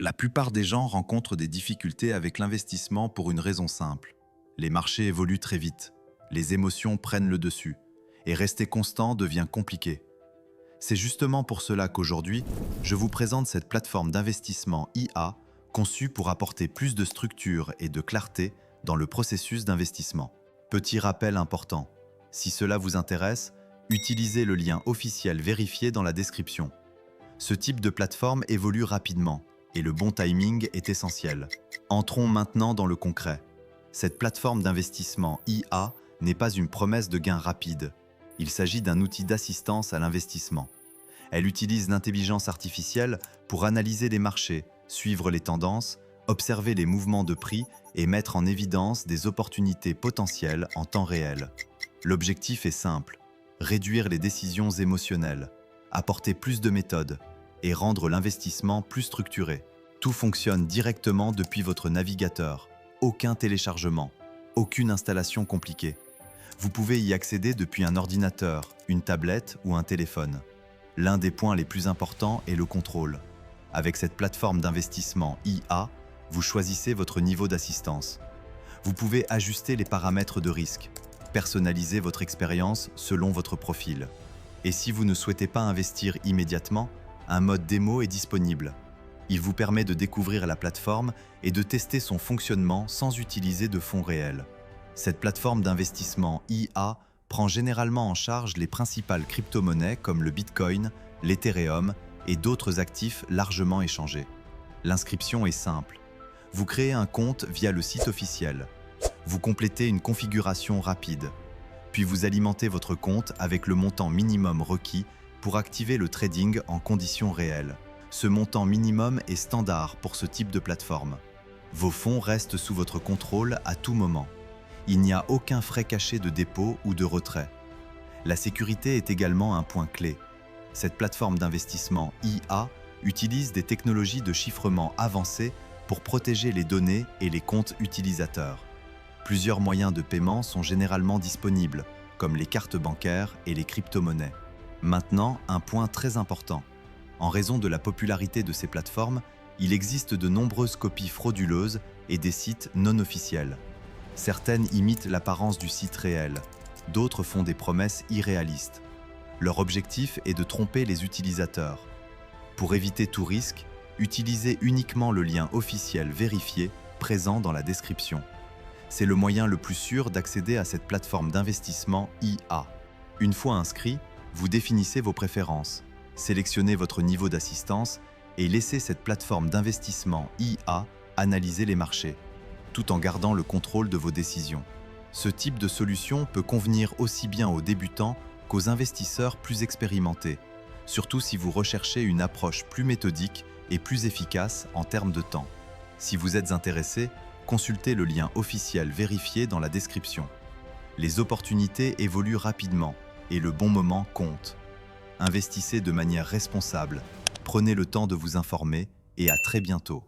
La plupart des gens rencontrent des difficultés avec l'investissement pour une raison simple. Les marchés évoluent très vite, les émotions prennent le dessus, et rester constant devient compliqué. C'est justement pour cela qu'aujourd'hui, je vous présente cette plateforme d'investissement IA conçue pour apporter plus de structure et de clarté dans le processus d'investissement. Petit rappel important, si cela vous intéresse, utilisez le lien officiel vérifié dans la description. Ce type de plateforme évolue rapidement et le bon timing est essentiel. Entrons maintenant dans le concret. Cette plateforme d'investissement IA n'est pas une promesse de gain rapide. Il s'agit d'un outil d'assistance à l'investissement. Elle utilise l'intelligence artificielle pour analyser les marchés, suivre les tendances, observer les mouvements de prix et mettre en évidence des opportunités potentielles en temps réel. L'objectif est simple, réduire les décisions émotionnelles, apporter plus de méthodes et rendre l'investissement plus structuré. Tout fonctionne directement depuis votre navigateur. Aucun téléchargement, aucune installation compliquée. Vous pouvez y accéder depuis un ordinateur, une tablette ou un téléphone. L'un des points les plus importants est le contrôle. Avec cette plateforme d'investissement IA, vous choisissez votre niveau d'assistance. Vous pouvez ajuster les paramètres de risque, personnaliser votre expérience selon votre profil. Et si vous ne souhaitez pas investir immédiatement, un mode démo est disponible. Il vous permet de découvrir la plateforme et de tester son fonctionnement sans utiliser de fonds réels. Cette plateforme d'investissement IA prend généralement en charge les principales crypto-monnaies comme le Bitcoin, l'Ethereum et d'autres actifs largement échangés. L'inscription est simple. Vous créez un compte via le site officiel. Vous complétez une configuration rapide. Puis vous alimentez votre compte avec le montant minimum requis pour activer le trading en conditions réelles. Ce montant minimum est standard pour ce type de plateforme. Vos fonds restent sous votre contrôle à tout moment. Il n'y a aucun frais caché de dépôt ou de retrait. La sécurité est également un point clé. Cette plateforme d'investissement IA utilise des technologies de chiffrement avancées pour protéger les données et les comptes utilisateurs. Plusieurs moyens de paiement sont généralement disponibles, comme les cartes bancaires et les crypto-monnaies. Maintenant, un point très important. En raison de la popularité de ces plateformes, il existe de nombreuses copies frauduleuses et des sites non officiels. Certaines imitent l'apparence du site réel, d'autres font des promesses irréalistes. Leur objectif est de tromper les utilisateurs. Pour éviter tout risque, utilisez uniquement le lien officiel vérifié présent dans la description. C'est le moyen le plus sûr d'accéder à cette plateforme d'investissement IA. Une fois inscrit, vous définissez vos préférences, sélectionnez votre niveau d'assistance et laissez cette plateforme d'investissement IA analyser les marchés, tout en gardant le contrôle de vos décisions. Ce type de solution peut convenir aussi bien aux débutants qu'aux investisseurs plus expérimentés, surtout si vous recherchez une approche plus méthodique et plus efficace en termes de temps. Si vous êtes intéressé, consultez le lien officiel vérifié dans la description. Les opportunités évoluent rapidement et le bon moment compte. Investissez de manière responsable, prenez le temps de vous informer et à très bientôt.